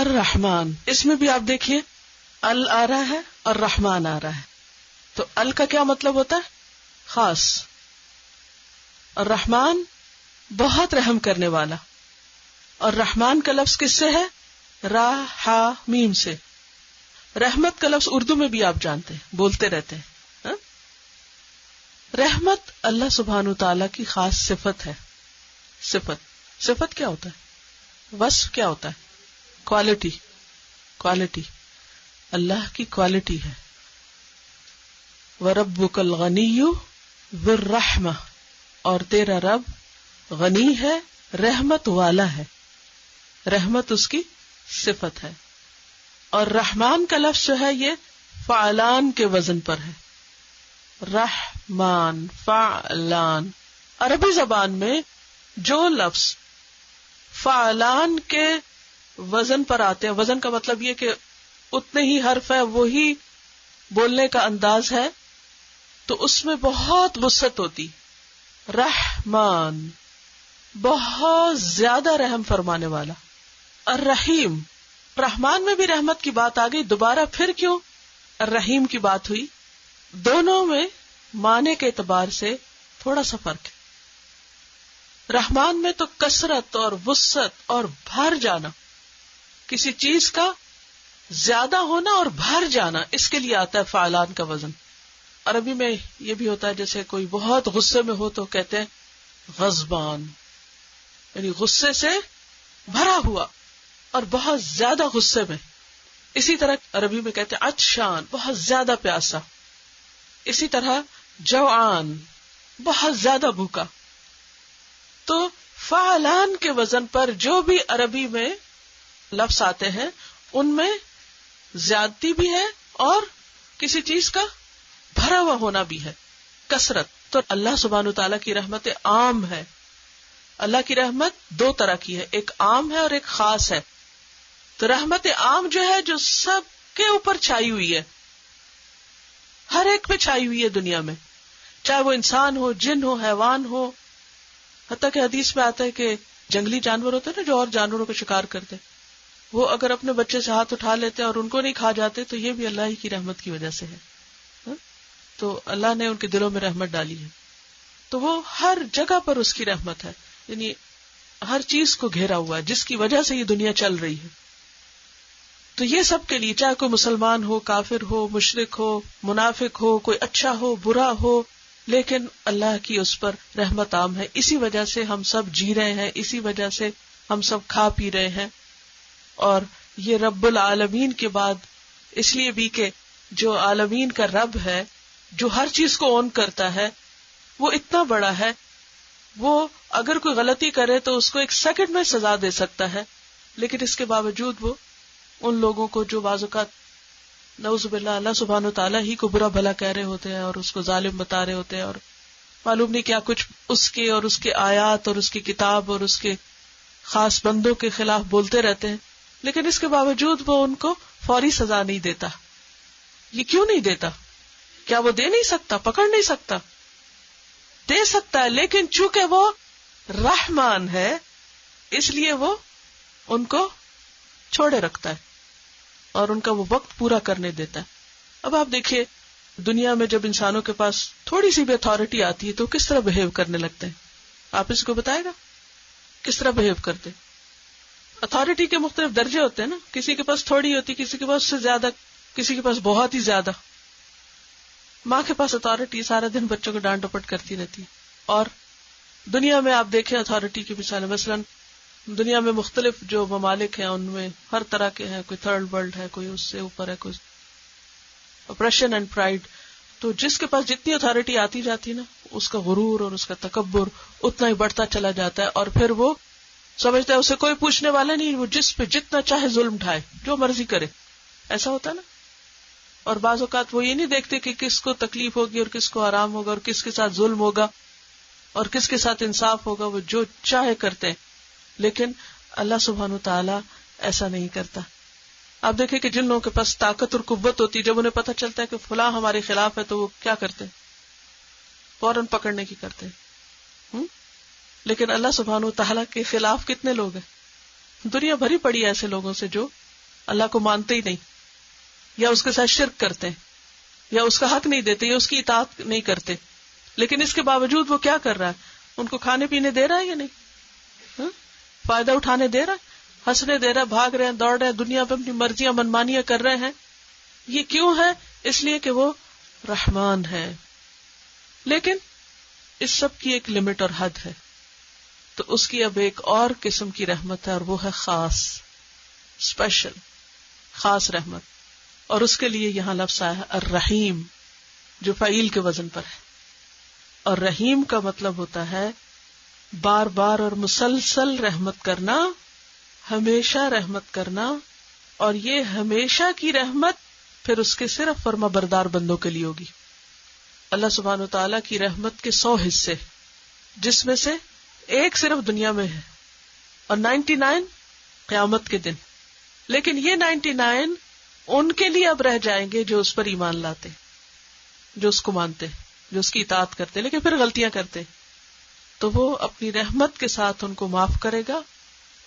الرحمن، اس میں بھی آپ دیکھیے ال آ رہا ہے اور رحمان آ رہا ہے. تو ال کا کیا مطلب ہوتا ہے؟ خاص. اور رحمان بہت رحم کرنے والا. اور رحمان کا لفظ کس سے ہے؟ را ہا میم سے. رحمت کا لفظ اردو میں بھی آپ جانتے ہیں، بولتے رہتے ہیں. رحمت اللہ سبحانہ تعالی کی خاص صفت ہے. صفت کیا ہوتا ہے؟ وصف کیا ہوتا ہے؟ کوالٹی. اللہ کی کوالٹی ہے. وَرَبُّكَ الْغَنِيُّ ذُو الرَّحْمَةِ، اور تیرا رب غنی ہے، رحمت والا ہے. رحمت اس کی صفت ہے. اور رحمان کا لفظ جو ہے یہ فعلان کے وزن پر ہے. رحمان، فعلان. عربی زبان میں جو لفظ فعلان کے وزن پر آتے ہیں، وزن کا مطلب یہ کہ اتنے ہی حرف ہے، وہی بولنے کا انداز ہے، تو اس میں بہت وسعت ہوتی. رحمان بہت زیادہ رحم فرمانے والا. الرحیم، رحمان میں بھی رحمت کی بات آ گئی، دوبارہ پھر کیوں الرحیم کی بات ہوئی؟ دونوں میں معنی کے اعتبار سے تھوڑا سا فرق ہے. رحمان میں تو کثرت اور وسعت اور بھر جانا، کسی چیز کا زیادہ ہونا اور بھر جانا، اس کے لیے آتا ہے فعلان کا وزن. عربی میں یہ بھی ہوتا ہے، جیسے کوئی بہت غصے میں ہو تو کہتے ہیں غضبان، یعنی غصے سے بھرا ہوا اور بہت زیادہ غصے میں. اسی طرح عربی میں کہتے ہیں عطشان، بہت زیادہ پیاسا. اسی طرح جوعان، بہت زیادہ بھوکا. تو فعلان کے وزن پر جو بھی عربی میں لفظ آتے ہیں ان میں زیادتی بھی ہے اور کسی چیز کا بھرا ہوا ہونا بھی ہے، کثرت. تو اللہ سبحانہ تعالیٰ کی رحمت عام ہے. اللہ کی رحمت دو طرح کی ہے، ایک عام ہے اور ایک خاص ہے. تو رحمت عام جو ہے، جو سب کے اوپر چھائی ہوئی ہے، ہر ایک پہ چھائی ہوئی ہے دنیا میں، چاہے وہ انسان ہو، جن ہو، حیوان ہو. حتیٰ کہ حدیث میں آتا ہے کہ جنگلی جانور ہوتے ہیں نا جو اور جانوروں کو شکار کرتے، وہ اگر اپنے بچے سے ہاتھ اٹھا لیتے اور ان کو نہیں کھا جاتے تو یہ بھی اللہ ہی کی رحمت کی وجہ سے ہے. تو اللہ نے ان کے دلوں میں رحمت ڈالی ہے، تو وہ ہر جگہ پر اس کی رحمت ہے، یعنی ہر چیز کو گھیرا ہوا ہے جس کی وجہ سے یہ دنیا چل رہی ہے. تو یہ سب کے لیے، چاہے کوئی مسلمان ہو، کافر ہو، مشرک ہو، منافق ہو، کوئی اچھا ہو، برا ہو، لیکن اللہ کی اس پر رحمت عام ہے. اسی وجہ سے ہم سب جی رہے ہیں، اسی وجہ سے ہم سب کھا پی رہے ہیں. اور یہ رب العالمین کے بعد اس لیے بھی کہ جو عالمین کا رب ہے، جو ہر چیز کو اون کرتا ہے، وہ اتنا بڑا ہے، وہ اگر کوئی غلطی کرے تو اس کو ایک سیکنڈ میں سزا دے سکتا ہے. لیکن اس کے باوجود وہ ان لوگوں کو جو بعض اوقات نعوذ باللہ اللہ سبحانہ و تعالیٰ ہی کو برا بھلا کہہ رہے ہوتے ہیں اور اس کو ظالم بتا رہے ہوتے ہیں اور معلوم نہیں کیا کچھ اس کے اور اس کے آیات اور اس کی کتاب اور اس کے خاص بندوں کے خلاف بولتے رہتے ہیں، لیکن اس کے باوجود وہ ان کو فوری سزا نہیں دیتا. یہ کیوں نہیں دیتا؟ کیا وہ دے نہیں سکتا، پکڑ نہیں سکتا؟ دے سکتا ہے، لیکن چونکہ وہ رحمان ہے اس لیے وہ ان کو چھوڑے رکھتا ہے اور ان کا وہ وقت پورا کرنے دیتا ہے. اب آپ دیکھیے دنیا میں جب انسانوں کے پاس تھوڑی سی بھی اتھارٹی آتی ہے تو کس طرح بہیو کرنے لگتے ہیں. آپ اس کو بتائے گا کس طرح بہیو کرتے؟ اتھارٹی کے مختلف درجے ہوتے ہیں نا، کسی کے پاس تھوڑی ہوتی، کسی کے پاس اس سے زیادہ، کسی کے پاس بہت ہی زیادہ. ماں کے پاس اتھارٹی سارا دن بچوں کو ڈانٹ ڈپٹ کرتی رہتی. اور دنیا میں آپ دیکھیں اتھارٹی کی مثالیں، مثلاً دنیا میں مختلف جو ممالک ہیں ان میں ہر طرح کے ہیں، کوئی تھرڈ ورلڈ ہے، کوئی اس سے اوپر ہے، کوئی اپریشن اینڈ پرائڈ. تو جس کے پاس جتنی اتھارٹی آتی جاتی نا، اس کا غرور اور اس کا تکبر اتنا ہی بڑھتا چلا جاتا ہے، اور پھر وہ سمجھتا ہے اسے کوئی پوچھنے والا نہیں، وہ جس پہ جتنا چاہے ظلم ڈھائے، جو مرضی کرے. ایسا ہوتا نا. اور بعض اوقات وہ یہ نہیں دیکھتے کہ کس کو تکلیف ہوگی اور کس کو آرام ہوگا اور کس کے ساتھ ظلم ہوگا اور کس کے ساتھ انصاف ہوگا، وہ جو چاہے کرتے ہیں. لیکن اللہ سبحانہ تعالیٰ ایسا نہیں کرتا. آپ دیکھیں کہ جن لوگوں کے پاس طاقت اور قوت ہوتی ہے، جب انہیں پتہ چلتا ہے کہ فلاں ہمارے خلاف ہے تو وہ کیا کرتے ہیں؟ فوراً پکڑنے کی کرتے ہیں. لیکن اللہ سبحانہ تعالیٰ کے خلاف کتنے لوگ ہیں؟ دنیا بھری پڑی ہے ایسے لوگوں سے جو اللہ کو مانتے ہی نہیں، یا اس کے ساتھ شرک کرتے ہیں، یا اس کا حق نہیں دیتے، یا اس کی اطاعت نہیں کرتے، لیکن اس کے باوجود وہ کیا کر رہا ہے؟ ان کو کھانے پینے دے رہا ہے یا نہیں؟ فائدہ اٹھانے دے رہا ہے، ہنسنے دے رہا ہے، بھاگ رہے ہیں، دوڑ رہے ہیں، دنیا پہ اپنی مرضیاں منمانیاں کر رہے ہیں. یہ کیوں ہے؟ اس لیے کہ وہ رحمان ہے. لیکن اس سب کی ایک لمٹ اور حد ہے. تو اس کی اب ایک اور قسم کی رحمت ہے، اور وہ ہے خاص، اسپیشل، خاص رحمت. اور اس کے لیے یہاں لفظ آیا ہے الرحیم، جو فعیل کے وزن پر ہے. اور رحیم کا مطلب ہوتا ہے بار بار اور مسلسل رحمت کرنا، ہمیشہ رحمت کرنا. اور یہ ہمیشہ کی رحمت پھر اس کے صرف فرما بردار بندوں کے لیے ہوگی. اللہ سبحانہ وتعالیٰ کی رحمت کے 100 حصے، جس میں سے ایک صرف دنیا میں ہے اور 99 قیامت کے دن. لیکن یہ 99 ان کے لیے اب رہ جائیں گے جو اس پر ایمان لاتے، جو اس کو مانتے، جو اس کی اطاعت کرتے، لیکن پھر غلطیاں کرتے. تو وہ اپنی رحمت کے ساتھ ان کو معاف کرے گا،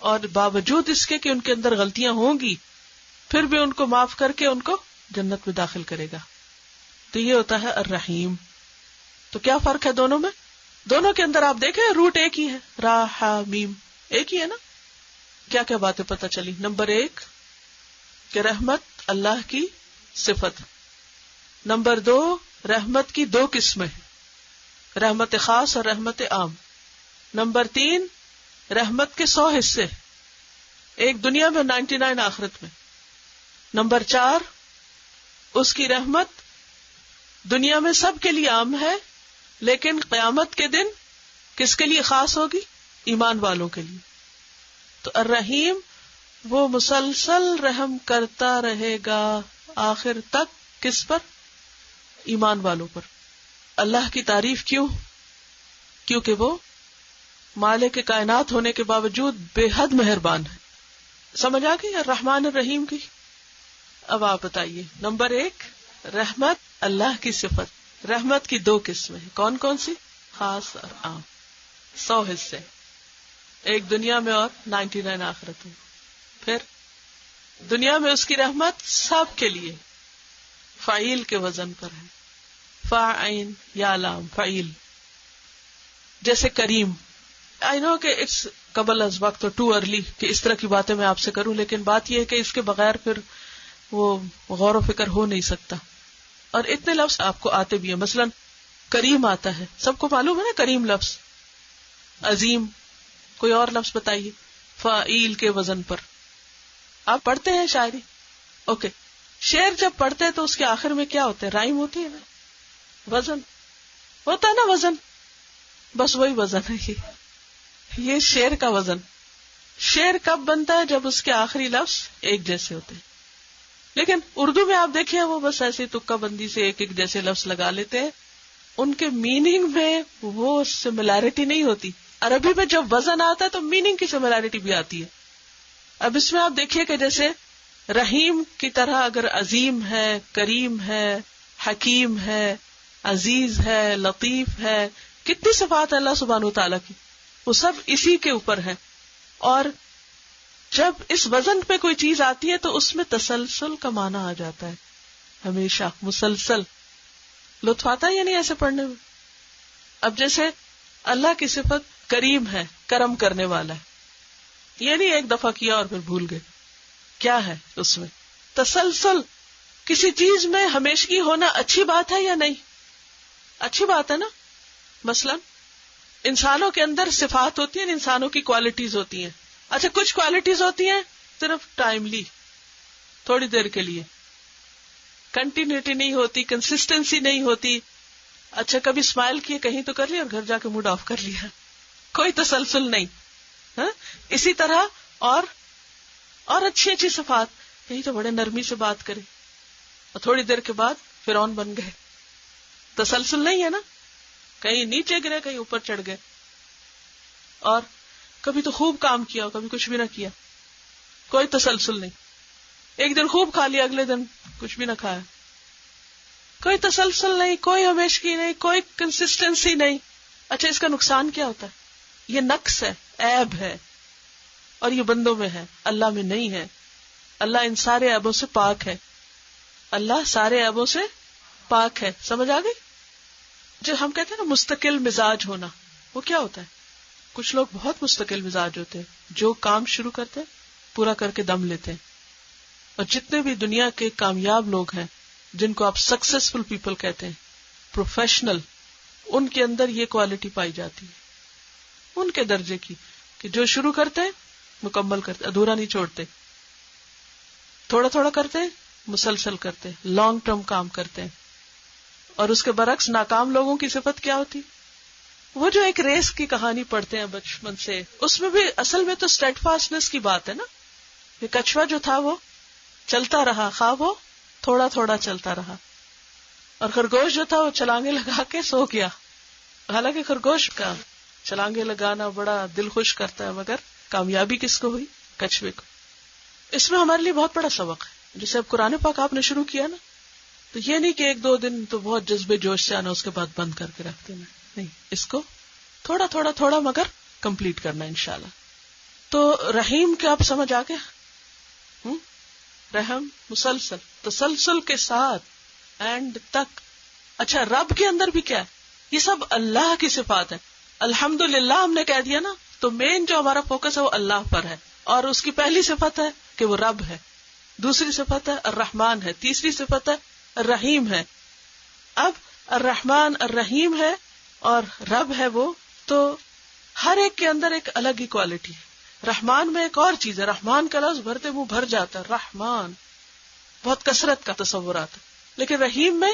اور باوجود اس کے کہ ان کے اندر غلطیاں ہوں گی، پھر بھی ان کو معاف کر کے ان کو جنت میں داخل کرے گا. تو یہ ہوتا ہے الرحیم. تو کیا فرق ہے دونوں میں؟ دونوں کے اندر آپ دیکھیں روٹ ایک ہی ہے، را ہا میم ایک ہی ہے نا. کیا کیا باتیں پتہ چلی؟ نمبر 1 کہ رحمت اللہ کی صفت. نمبر 2 رحمت کی 2 قسمیں، رحمت خاص اور رحمت عام. نمبر 3 رحمت کے 100 حصے، ایک دنیا میں 99 آخرت میں. نمبر 4 اس کی رحمت دنیا میں سب کے لیے عام ہے، لیکن قیامت کے دن کس کے لیے خاص ہوگی؟ ایمان والوں کے لیے. تو الرحیم وہ مسلسل رحم کرتا رہے گا آخر تک. کس پر؟ ایمان والوں پر. اللہ کی تعریف کیوں؟ کیونکہ وہ مالک کائنات ہونے کے باوجود بے حد مہربان ہے. سمجھ آ گئی الرحمن الرحیم کی؟ اب آپ بتائیے. نمبر 1 رحمت اللہ کی صفت. رحمت کی 2 قسمیں، کون کون سی؟ خاص اور عام. 100 حصے، ایک دنیا میں اور 99 آخرت میں. پھر دنیا میں اس کی رحمت سب کے لیے، فعیل کے وزن پر ہے، فاعین یا لام فعیل. جیسے کریم. آئی نو کہ اٹس قبل از وقت اور ٹو ارلی کہ اس طرح کی باتیں میں آپ سے کروں، لیکن بات یہ ہے کہ اس کے بغیر پھر وہ غور و فکر ہو نہیں سکتا. اور اتنے لفظ آپ کو آتے بھی ہیں. مثلا کریم آتا ہے، سب کو معلوم ہے نا کریم لفظ. عظیم، کوئی اور لفظ بتائیے فعیل کے وزن پر. آپ پڑھتے ہیں شاعری؟ اوکے. شعر جب پڑھتے ہیں تو اس کے آخر میں کیا ہوتا ہے؟ رائم ہوتی ہے نا، وزن ہوتا ہے نا، وزن. بس وہی وزن ہے یہ شعر کا وزن. شعر کب بنتا ہے؟ جب اس کے آخری لفظ ایک جیسے ہوتے ہیں. لیکن اردو میں آپ دیکھیں وہ بس ایسے تکا بندی سے ایک ایک جیسے لفظ لگا لیتے ہیں، ان کے میننگ میں وہ سملیرٹی نہیں ہوتی. عربی میں جب وزن آتا ہے تو میننگ کی سملیرٹی بھی آتی ہے. اب اس میں آپ دیکھیے کہ جیسے رحیم کی طرح اگر عظیم ہے، کریم ہے، حکیم ہے، عزیز ہے، لطیف ہے، کتنی صفات ہے اللہ سبحانہ وتعالیٰ کی، وہ سب اسی کے اوپر ہے. اور جب اس وزن پہ کوئی چیز آتی ہے تو اس میں تسلسل کا معنی آ جاتا ہے، ہمیشہ مسلسل. لطف آتا ہے یا نہیں ایسے پڑھنے میں؟ اب جیسے اللہ کی صفت کریم ہے، کرم کرنے والا ہے، یہ نہیں ایک دفعہ کیا اور پھر بھول گئے. کیا ہے اس میں؟ تسلسل. کسی چیز میں ہمیشگی ہونا اچھی بات ہے یا نہیں؟ اچھی بات ہے نا. مثلا انسانوں کے اندر صفات ہوتی ہیں، انسانوں کی کوالٹیز ہوتی ہیں. اچھا کچھ کوالٹیز ہوتی ہیں صرف ٹائملی، تھوڑی دیر کے لیے، کنٹینیوٹی نہیں ہوتی، کنسسٹنسی نہیں ہوتی. اچھا کبھی اسمائل کیے کہیں تو کر لیا اور گھر جا کے موڈ آف کر لیا، کوئی تسلسل نہیں. اسی طرح اور اچھی اچھی صفات، یہی تو بڑے نرمی سے بات کرے اور تھوڑی دیر کے بعد فرعون بن گئے. تسلسل نہیں ہے نا، کہیں نیچے گرے کہیں اوپر چڑھ گئے. اور کبھی تو خوب کام کیا، کبھی کچھ بھی نہ کیا، کوئی تسلسل نہیں. ایک دن خوب کھا لیا، اگلے دن کچھ بھی نہ کھایا، کوئی تسلسل نہیں، کوئی ہمیشگی نہیں، کوئی کنسسٹنسی نہیں. اچھا اس کا نقصان کیا ہوتا ہے؟ یہ نقص ہے، عیب ہے، اور یہ بندوں میں ہے، اللہ میں نہیں ہے. اللہ ان سارے عیبوں سے پاک ہے. اللہ سارے عیبوں سے پاک ہے. سمجھ آ گئی؟ جو ہم کہتے ہیں نا مستقل مزاج ہونا، وہ کیا ہوتا ہے؟ کچھ لوگ بہت مستقل مزاج ہوتے ہیں، جو کام شروع کرتے ہیں پورا کر کے دم لیتے ہیں. اور جتنے بھی دنیا کے کامیاب لوگ ہیں جن کو آپ سکسیسفل پیپل کہتے ہیں، پروفیشنل، ان کے اندر یہ کوالٹی پائی جاتی ہے، ان کے درجے کی، کہ جو شروع کرتے ہیں مکمل کرتے، ادھورا نہیں چھوڑتے، تھوڑا تھوڑا کرتے ہیں، مسلسل کرتے، لانگ ٹرم کام کرتے ہیں. اور اس کے برعکس ناکام لوگوں کی صفت کیا ہوتی؟ وہ جو ایک ریس کی کہانی پڑھتے ہیں بچپن سے، اس میں بھی اصل میں تو اسٹیڈ فاسٹنس کی بات ہے نا. یہ کچھوا جو تھا وہ چلتا رہا، خواہ وہ تھوڑا تھوڑا چلتا رہا، اور خرگوش جو تھا وہ چھلانگے لگا کے سو گیا. حالانکہ خرگوش کا چھلانگے لگانا بڑا دل خوش کرتا ہے، مگر کامیابی کس کو ہوئی؟ کچھوے کو. اس میں ہمارے لیے بہت بڑا سبق ہے. جیسے اب قرآن پاک آپ نے شروع کیا نا، تو یہ نہیں کہ ایک دو دن تو بہت جذبے جوش سے آنا اس کے بعد بند کر کے رکھ دینا، نہیں، اس کو تھوڑا تھوڑا تھوڑا مگر کمپلیٹ کرنا انشاءاللہ. تو رحیم کے آپ سمجھ آ گیا؟ رحم مسلسل، تسلسل کے ساتھ، اینڈ تک. اچھا، رب کے اندر بھی کیا ہے؟ یہ سب اللہ کی صفات ہے. الحمدللہ ہم نے کہہ دیا نا، تو مین جو ہمارا فوکس ہے وہ اللہ پر ہے. اور اس کی پہلی صفت ہے کہ وہ رب ہے، دوسری صفت ہے الرحمن ہے، تیسری صفت ہے الرحیم ہے. اب الرحمن الرحیم ہے اور رب ہے وہ، تو ہر ایک کے اندر ایک الگ ہی کوالٹی ہے. رحمان میں ایک اور چیز ہے، رحمان کا لفظ بھرتے منہ بھر جاتا ہے، رحمان بہت کثرت کا تصور آتا ہے. لیکن رحیم میں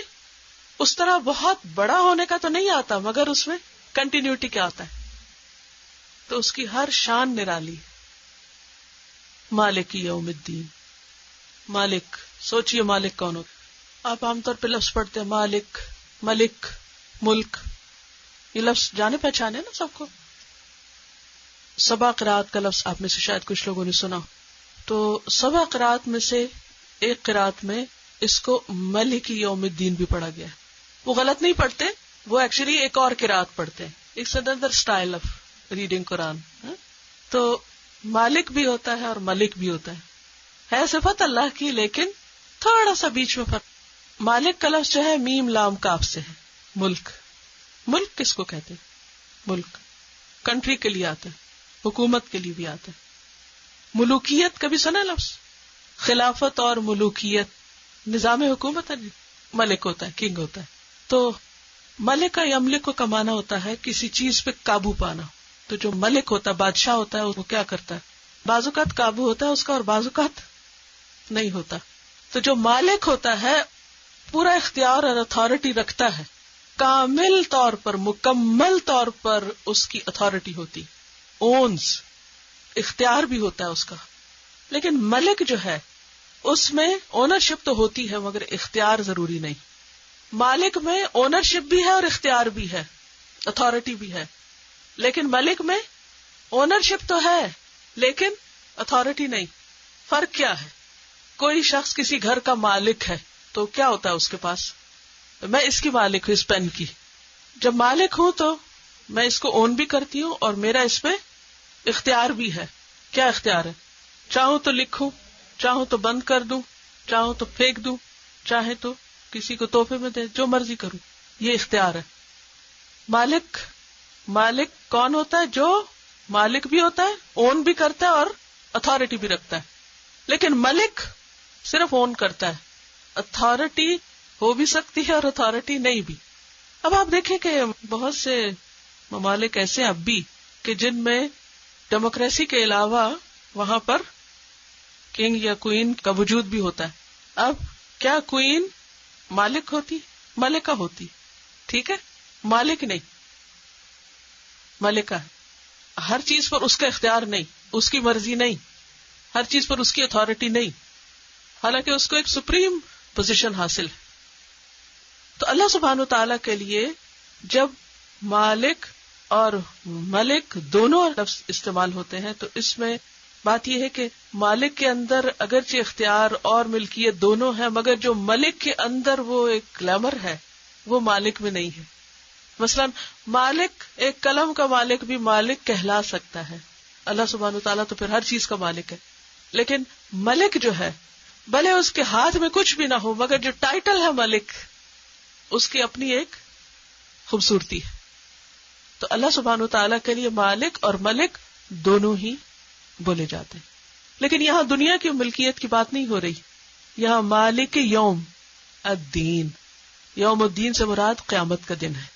اس طرح بہت بڑا ہونے کا تو نہیں آتا، مگر اس میں کنٹینیوٹی کیا آتا ہے، تو اس کی ہر شان نرالی. مالک یوم الدین، مالک. سوچئے مالک کون ہوتا؟ آپ عام طور پہ لفظ پڑھتے ہیں مالک، ملک، ملک، یہ لفظ جانے پہچانے نا سب کو. سبع قرات کا لفظ آپ میں سے شاید کچھ لوگوں نے سنا. تو سبع قرات میں سے ایک قرات میں اس کو ملک یوم الدین بھی پڑھا گیا. وہ غلط نہیں پڑھتے، وہ ایکچولی ایک اور قرات پڑھتے ہیں. It's another style of reading Quran. تو مالک بھی ہوتا ہے اور ملک بھی ہوتا ہے صفت اللہ کی، لیکن تھوڑا سا بیچ میں فرق. مالک کا لفظ جو ہے میم لام کاف سے ہے. ملک، ملک کس کو کہتے ہیں؟ ملک کنٹری کے لیے آتا ہے، حکومت کے لیے بھی آتا ہے. ملوکیت کبھی سنا لفظ؟ خلافت اور ملوکیت نظام حکومت ہے، ملک ہوتا ہے، کنگ ہوتا ہے. تو ملک کا یملک کا معنی ہوتا ہے کسی چیز پہ قابو پانا. تو جو ملک ہوتا ہے، بادشاہ ہوتا ہے، وہ کیا کرتا ہے؟ بعض اوقات قابو ہوتا ہے اس کا اور بعض اوقات نہیں ہوتا. تو جو مالک ہوتا ہے پورا اختیار اور اتھارٹی رکھتا ہے، کامل طور پر، مکمل طور پر اس کی اتھارٹی ہوتی، اونز، اختیار بھی ہوتا ہے اس کا. لیکن ملک جو ہے اس میں اونرشپ تو ہوتی ہے مگر اختیار ضروری نہیں. مالک میں اونرشپ بھی ہے اور اختیار بھی ہے، اتھارٹی بھی ہے. لیکن ملک میں اونرشپ تو ہے لیکن اتھارٹی نہیں. فرق کیا ہے؟ کوئی شخص کسی گھر کا مالک ہے تو کیا ہوتا ہے اس کے پاس؟ میں اس کی مالک ہوں، اس پین کی. جب مالک ہوں تو میں اس کو اون بھی کرتی ہوں اور میرا اس پہ اختیار بھی ہے. کیا اختیار ہے؟ چاہوں تو لکھوں، چاہوں تو بند کر دوں، چاہوں تو پھینک دوں، چاہے تو کسی کو تحفے میں دے، جو مرضی کروں. یہ اختیار ہے. مالک کون ہوتا ہے؟ جو مالک بھی ہوتا ہے، اون بھی کرتا ہے اور اتھارٹی بھی رکھتا ہے. لیکن ملک صرف اون کرتا ہے، اتھارٹی ہو بھی سکتی ہے اور اتھارٹی نہیں بھی. اب آپ دیکھیں کہ بہت سے ممالک ایسے اب بھی کہ جن میں ڈیموکریسی کے علاوہ وہاں پر کنگ یا کوئین کا وجود بھی ہوتا ہے. اب کیا کوئین مالک ہوتی؟ ملکہ ہوتی، ٹھیک ہے، مالک نہیں، ملکہ ہے. ہر چیز پر اس کا اختیار نہیں، اس کی مرضی نہیں، ہر چیز پر اس کی اتھارٹی نہیں، حالانکہ اس کو ایک سپریم پوزیشن حاصل ہے. تو اللہ سبحانہ وتعالی کے لیے جب مالک اور ملک دونوں لفظ استعمال ہوتے ہیں تو اس میں بات یہ ہے کہ مالک کے اندر اگرچہ اختیار اور ملکیت دونوں ہیں، مگر جو ملک کے اندر وہ ایک گلیمر ہے وہ مالک میں نہیں ہے. مثلا مالک، ایک قلم کا مالک بھی مالک کہلا سکتا ہے. اللہ سبحانہ وتعالیٰ تو پھر ہر چیز کا مالک ہے. لیکن ملک جو ہے بھلے اس کے ہاتھ میں کچھ بھی نہ ہو مگر جو ٹائٹل ہے ملک اس کی اپنی ایک خوبصورتی ہے. تو اللہ سبحانہ وتعالیٰ کے لیے مالک اور ملک دونوں ہی بولے جاتے ہیں. لیکن یہاں دنیا کی ملکیت کی بات نہیں ہو رہی. یہاں مالک یوم الدین، یوم الدین سے مراد قیامت کا دن ہے.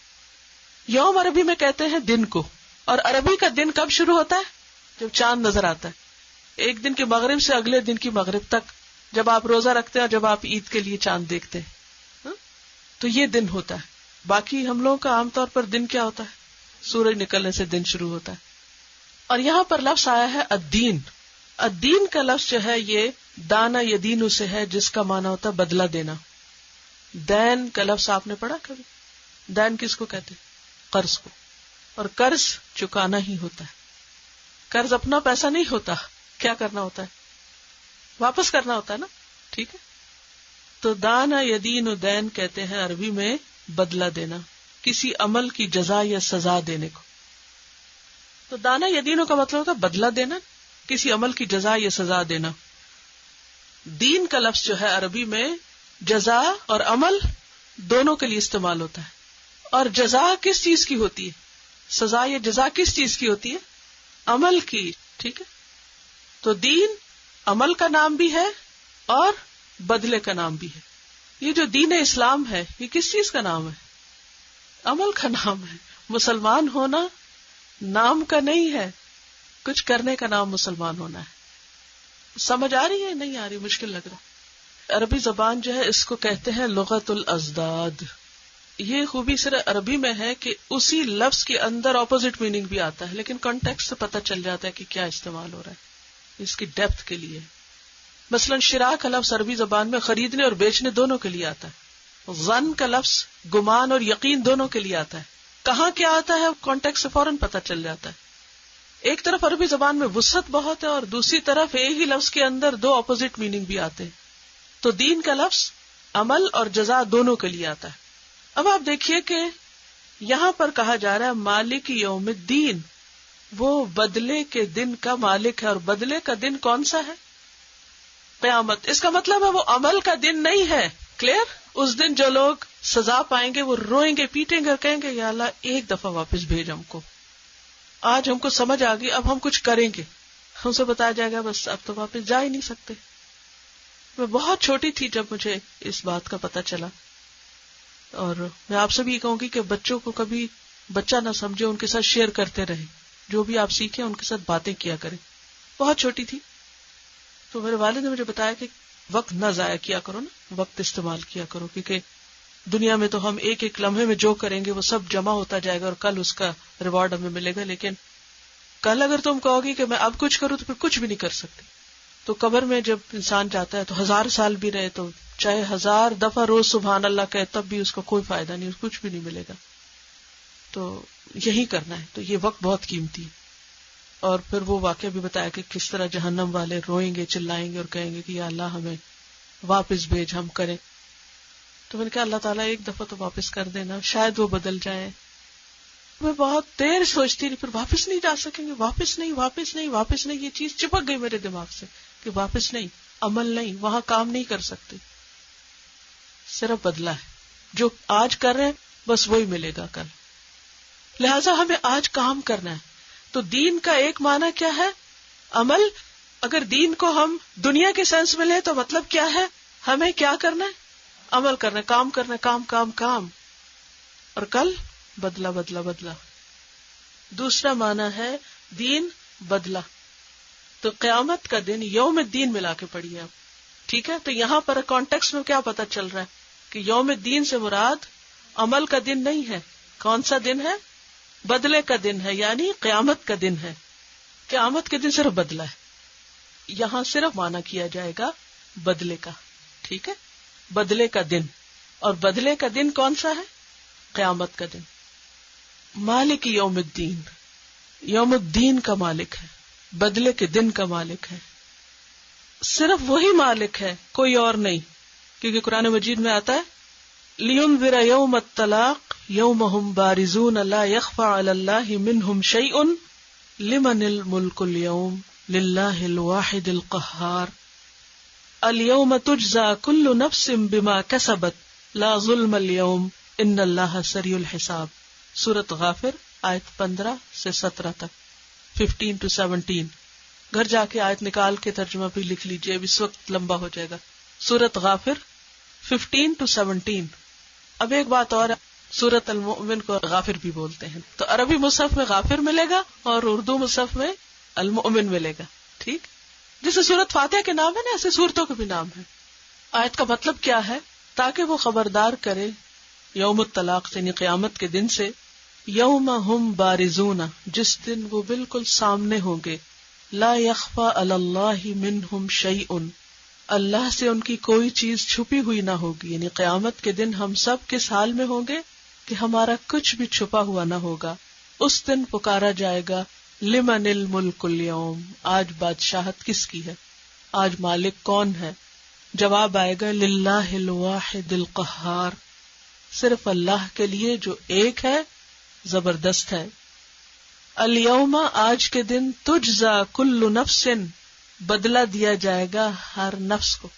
یوم عربی میں کہتے ہیں دن کو، اور عربی کا دن کب شروع ہوتا ہے؟ جب چاند نظر آتا ہے. ایک دن کی مغرب سے اگلے دن کی مغرب تک، جب آپ روزہ رکھتے ہیں اور جب آپ عید کے لیے چاند دیکھتے ہیں، تو یہ دن ہوتا ہے. باقی ہم لوگوں کا عام طور پر دن کیا ہوتا ہے؟ سورج نکلنے سے دن شروع ہوتا ہے. اور یہاں پر لفظ آیا ہے الدین. الدین کا لفظ جو ہے یہ دانا یدین سے ہے، جس کا معنی ہوتا ہے بدلہ دینا. دین کا لفظ آپ نے پڑھا کبھی؟ دین کس کو کہتے ہیں؟ قرض کو. اور قرض چکانا ہی ہوتا ہے. قرض اپنا پیسہ نہیں ہوتا. کیا کرنا ہوتا ہے؟ واپس کرنا ہوتا ہے نا. ٹھیک ہے. تو دانا یدین و دین کہتے ہیں عربی میں بدلہ دینا، کسی عمل کی جزا یا سزا دینے کو. تو دانا یدینوں کا مطلب ہوتا ہے بدلہ دینا، کسی عمل کی جزا یا سزا دینا. دین کا لفظ جو ہے عربی میں جزا اور عمل دونوں کے لیے استعمال ہوتا ہے. اور جزا کس چیز کی ہوتی ہے؟ سزا یا جزا کس چیز کی ہوتی ہے؟ عمل کی. ٹھیک ہے. تو دین عمل کا نام بھی ہے اور بدلے کا نام بھی ہے. یہ جو دین اسلام ہے یہ کس چیز کا نام ہے؟ عمل کا نام ہے. مسلمان ہونا نام کا نہیں ہے، کچھ کرنے کا نام مسلمان ہونا ہے. سمجھ آ رہی ہے؟ نہیں آ رہی؟ مشکل لگ رہا ہے. عربی زبان جو ہے اس کو کہتے ہیں لغت الازداد. یہ خوبی صرف عربی میں ہے کہ اسی لفظ کے اندر اپوزٹ میننگ بھی آتا ہے، لیکن کانٹیکسٹ سے پتہ چل جاتا ہے کہ کیا استعمال ہو رہا ہے. اس کی ڈیپتھ کے لیے مثلا شراء کا لفظ عربی زبان میں خریدنے اور بیچنے دونوں کے لیے آتا ہے. ظن کا لفظ گمان اور یقین دونوں کے لیے آتا ہے. کہاں کیا آتا ہے کانٹیکسٹ سے فوراً پتہ چل جاتا ہے. ایک طرف عربی زبان میں وسعت بہت ہے اور دوسری طرف ایک ہی لفظ کے اندر دو اپوزٹ میننگ بھی آتے ہیں. تو دین کا لفظ عمل اور جزا دونوں کے لیے آتا ہے. اب آپ دیکھیے کہ یہاں پر کہا جا رہا ہے مالک یوم الدین، وہ بدلے کے دن کا مالک ہے. اور بدلے کا دن کون سا ہے؟ قیامت. اس کا مطلب ہے وہ عمل کا دن نہیں ہے. کلیئر؟ اس دن جو لوگ سزا پائیں گے وہ روئیں گے، پیٹیں گے اور کہیں گے یا اللہ ایک دفعہ واپس بھیج ہم کو. آج ہم کو سمجھ آ گئی، اب ہم کچھ کریں گے. ہم سے بتایا جائے گا بس اب تو واپس جا ہی نہیں سکتے. میں بہت چھوٹی تھی جب مجھے اس بات کا پتہ چلا. اور میں آپ سے بھی کہوں گی کہ بچوں کو کبھی بچہ نہ سمجھے، ان کے ساتھ شیئر کرتے رہیں. جو بھی آپ سیکھیں ان کے ساتھ باتیں کیا کریں. بہت چھوٹی تھی تو میرے والد نے مجھے بتایا کہ وقت نہ ضائع کیا کرو نا، وقت استعمال کیا کرو، کیونکہ دنیا میں تو ہم ایک ایک لمحے میں جو کریں گے وہ سب جمع ہوتا جائے گا اور کل اس کا ریوارڈ ہمیں ملے گا. لیکن کل اگر تم کہو گی کہ میں اب کچھ کروں تو پھر کچھ بھی نہیں کر سکتے. تو قبر میں جب انسان جاتا ہے تو 1000 سال بھی رہے تو چاہے 1000 دفعہ روز سبحان اللہ کہے تب بھی اس کو کوئی فائدہ نہیں، کچھ بھی نہیں ملے گا. تو یہی کرنا ہے. تو یہ وقت بہت قیمتی ہے. اور پھر وہ واقعہ بھی بتایا کہ کس طرح جہنم والے روئیں گے، چلائیں گے اور کہیں گے کہ یا اللہ ہمیں واپس بھیج، ہم کریں. تو میں نے کہا اللہ تعالیٰ ایک دفعہ تو واپس کر دینا، شاید وہ بدل جائے. میں بہت دیر سوچتی رہی، پھر واپس نہیں جا سکیں گے، واپس نہیں واپس نہیں واپس نہیں. یہ چیز چپک گئی میرے دماغ سے کہ واپس نہیں، عمل نہیں، وہاں کام نہیں کر سکتے. صرف بدلہ ہے. جو آج کر رہے ہیں بس وہی ملے گا کل. لہذا ہمیں آج کام کرنا ہے. تو دین کا ایک معنی کیا ہے؟ عمل. اگر دین کو ہم دنیا کے سینس میں لیں تو مطلب کیا ہے؟ ہمیں کیا کرنا ہے؟ عمل کرنا ہے، کام کرنا ہے، کام کام کام. اور کل بدلہ بدلہ بدلہ. دوسرا معنی ہے دین بدلہ. تو قیامت کا دن یوم الدین ملا کے پڑھیے آپ. ٹھیک ہے. تو یہاں پر کانٹیکسٹ میں کیا پتا چل رہا ہے کہ یوم الدین سے مراد عمل کا دن نہیں ہے. کون سا دن ہے؟ بدلے کا دن ہے، یعنی قیامت کا دن ہے. قیامت کے دن صرف بدلہ ہے. یہاں صرف معنی کیا جائے گا بدلے کا. ٹھیک ہے. بدلے کا دن. اور بدلے کا دن کون سا ہے؟ قیامت کا دن. مالک یوم الدین، یوم الدین کا مالک ہے، بدلے کے دن کا مالک ہے. صرف وہی مالک ہے، کوئی اور نہیں. کیونکہ قرآن مجید میں آتا ہے لِيُنذِرَ يَوْمَ الطَّلَاقِ يَوْمَ هُمْ بَارِزُونَ لَا يَخْفَى عَلَى اللَّهِ مِنْهُمْ شَيْءٌ لِمَنِ الْمُلْكُ الْيَوْمِ للہ الواحد القہار الیوم تجزا کل نفس بما کسبت لا ظلم اليوم ان اللہ سریع الحساب. سورۃ غافر آیت 15 سے 17 تک، 15 to 17. گھر جا کے آیت نکال کے ترجمہ بھی لکھ لیجئے، اب اس وقت لمبا ہو جائے گا. سورۃ غافر 15 to 17. اب ایک بات اور، سورۃ المؤمن کو غافر بھی بولتے ہیں، تو عربی مصحف میں غافر ملے گا اور اردو مصحف میں المؤمن ملے گا. ٹھیک، جیسے سورۃ فاتحہ کے نام ہے نا، ایسے سورتوں کے بھی نام ہے. آیت کا مطلب کیا ہے؟ تاکہ وہ خبردار کرے یوم الطلاق یعنی قیامت کے دن سے، یوم ہم بارزون جس دن وہ بالکل سامنے ہوں گے، لا یخفی علی اللہ منہم شیء اللہ سے ان کی کوئی چیز چھپی ہوئی نہ ہوگی. یعنی قیامت کے دن ہم سب کس حال میں ہوں گے کہ ہمارا کچھ بھی چھپا ہوا نہ ہوگا. اس دن پکارا جائے گا لمن الملک اليوم، آج بادشاہت کس کی ہے، آج مالک کون ہے؟ جواب آئے گا للہ الواحد القہار، صرف اللہ کے لیے جو ایک ہے، زبردست ہے. الیوم آج کے دن تجزا کل نفس بدلہ دیا جائے گا ہر نفس کو.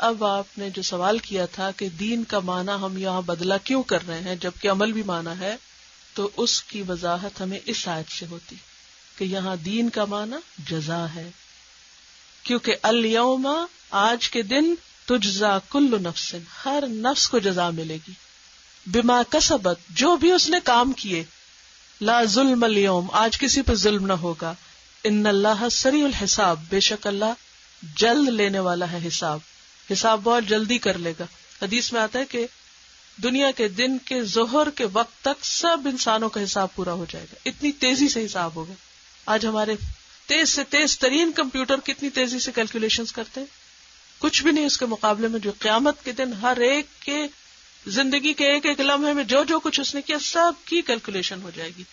اب آپ نے جو سوال کیا تھا کہ دین کا معنی ہم یہاں بدلہ کیوں کر رہے ہیں جبکہ عمل بھی معنی ہے، تو اس کی وضاحت ہمیں اس آیت سے ہوتی کہ یہاں دین کا معنی جزا ہے، کیونکہ الیوم آج کے دن تجزا کل نفس ہر نفس کو جزا ملے گی، بما کسبت جو بھی اس نے کام کیے، لا ظلم اليوم آج کسی پہ ظلم نہ ہوگا، ان اللہ سریع الحساب بے شک اللہ جلد لینے والا ہے حساب بہت جلدی کر لے گا. حدیث میں آتا ہے کہ دنیا کے دن کے ظہر کے وقت تک سب انسانوں کا حساب پورا ہو جائے گا، اتنی تیزی سے حساب ہوگا. آج ہمارے تیز سے تیز ترین کمپیوٹر کتنی تیزی سے کیلکولیشنز کرتے ہیں، کچھ بھی نہیں اس کے مقابلے میں جو قیامت کے دن ہر ایک کے زندگی کے ایک ایک لمحے میں جو کچھ اس نے کیا سب کی کیلکولیشن ہو جائے گی.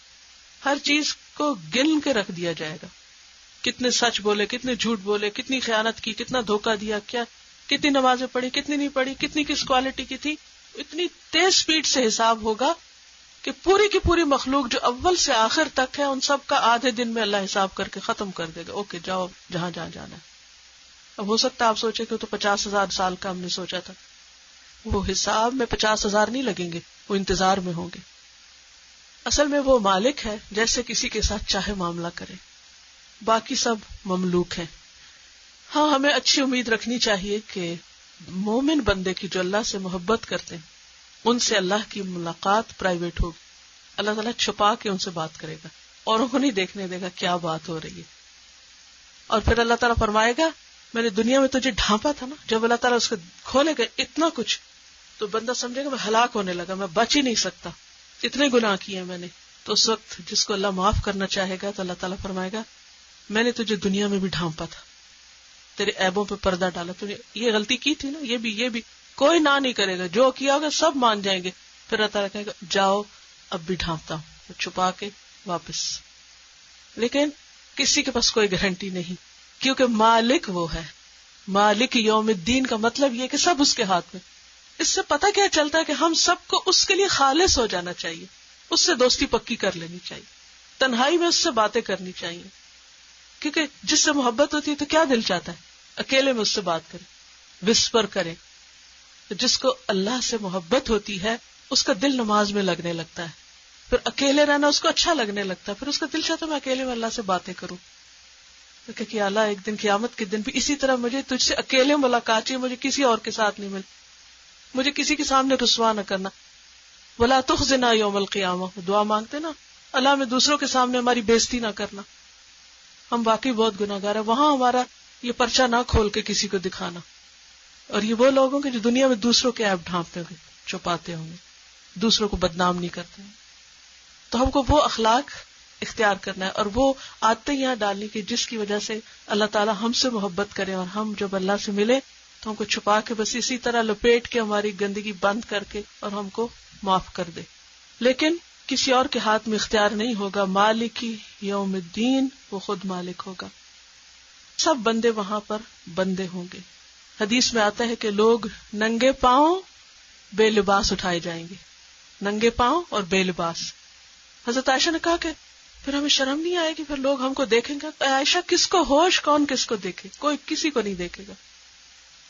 ہر چیز کو گن کے رکھ دیا جائے گا، کتنے سچ بولے، کتنے جھوٹ بولے، کتنی خیانت کی، کتنا دھوکہ دیا، کیا کتنی نمازیں پڑھی، کتنی نہیں پڑھی، کتنی کس کوالٹی کی تھی. اتنی تیز سپیڈ سے حساب ہوگا کہ پوری کی پوری مخلوق جو اول سے آخر تک ہے ان سب کا آدھے دن میں اللہ حساب کر کے ختم کر دے گا. اوکے جاؤ جہاں جہاں جانا ہے. اب ہو سکتا ہے آپ سوچے کہ تو 50,000 سال کا ہم نے سوچا تھا، وہ حساب میں 50,000 نہیں لگیں گے، وہ انتظار میں ہوں گے. اصل میں وہ مالک ہے، جیسے کسی کے ساتھ چاہے معاملہ کرے، باقی سب مملوک ہیں. ہاں ہمیں اچھی امید رکھنی چاہیے کہ مومن بندے کی جو اللہ سے محبت کرتے ہیں ان سے اللہ کی ملاقات پرائیویٹ ہوگی. اللہ تعالیٰ چھپا کے ان سے بات کرے گا اور انہیں نہیں دیکھنے دے گا کیا بات ہو رہی ہے. اور پھر اللہ تعالیٰ فرمائے گا میں نے دنیا میں تجھے ڈھانپا تھا نا. جب اللہ تعالیٰ اس کو کھولے گا اتنا کچھ تو بندہ سمجھے گا میں ہلاک ہونے لگا، میں بچ ہی نہیں سکتا، اتنے گناہ کیے میں نے. تو اس وقت جس کو اللہ معاف کرنا چاہے گا تو اللہ تعالیٰ فرمائے گا میں نے تجھے دنیا میں بھی ڈھانپا تھا، تیرے عیبوں پہ پردہ ڈالا، تو یہ غلطی کی تھی نا، یہ بھی کوئی نہ نہیں کرے گا، جو کیا ہوگا سب مان جائیں گے. پھر اللہ تعالیٰ کہے گا جاؤ اب بھی ڈھانپتا ہوں، چھپا کے واپس. لیکن کسی کے پاس کوئی گارنٹی نہیں، کیونکہ مالک وہ ہے. مالک یوم الدین کا مطلب یہ کہ سب اس کے ہاتھ میں. اس سے پتہ کیا چلتا ہے کہ ہم سب کو اس کے لیے خالص ہو جانا چاہیے، اس سے دوستی پکی کر لینی چاہیے، تنہائی میں اس سے باتیں کرنی چاہیے. کیونکہ جس سے محبت ہوتی ہے تو کیا دل چاہتا ہے اکیلے میں اس سے بات کرے، وسپر کرے. جس کو اللہ سے محبت ہوتی ہے اس کا دل نماز میں لگنے لگتا ہے، پھر اکیلے رہنا اس کو اچھا لگنے لگتا ہے، پھر اس کا دل چاہتا ہے میں اکیلے میں اللہ سے باتیں کروں. کہ اللہ ایک دن قیامت کے دن بھی اسی طرح مجھے تجھ سے اکیلے ملاقات چاہیے، مجھے کسی اور کے ساتھ نہیں مجھے کسی کے سامنے رسوا نہ کرنا. ولا تخزنا یوم القیامہ، دعا مانگتے نا اللہ میں دوسروں کے سامنے ہماری بےزتی نہ کرنا. ہم واقعی بہت گناہگار ہیں، وہاں ہمارا یہ پرچہ نہ کھول کے کسی کو دکھانا. اور یہ وہ لوگ ہوں گے جو دنیا میں دوسروں کے عیب ڈھانپتے ہوں گے، چھپاتے ہوں گے، دوسروں کو بدنام نہیں کرتے ہیں. تو ہم کو وہ اخلاق اختیار کرنا ہے اور وہ عادتیں یہاں ڈالنی کہ جس کی وجہ سے اللہ تعالیٰ ہم سے محبت کرے، اور ہم جب اللہ سے ملے تو ہم کو چھپا کے بس اسی طرح لپیٹ کے ہماری گندگی بند کر کے اور ہم کو معاف کر دے. لیکن کسی اور کے ہاتھ میں اختیار نہیں ہوگا. مالکی یوم الدین، وہ خود مالک ہوگا. سب بندے وہاں پر بندے ہوں گے. حدیث میں آتا ہے کہ لوگ ننگے پاؤں بے لباس اٹھائے جائیں گے، ننگے پاؤں اور بے لباس. حضرت عائشہ نے کہا کہ پھر ہمیں شرم نہیں آئے گی؟ پھر لوگ ہم کو دیکھیں گے. عائشہ کس کو ہوش، کون کس کو دیکھے؟ کوئی کسی کو نہیں دیکھے گا.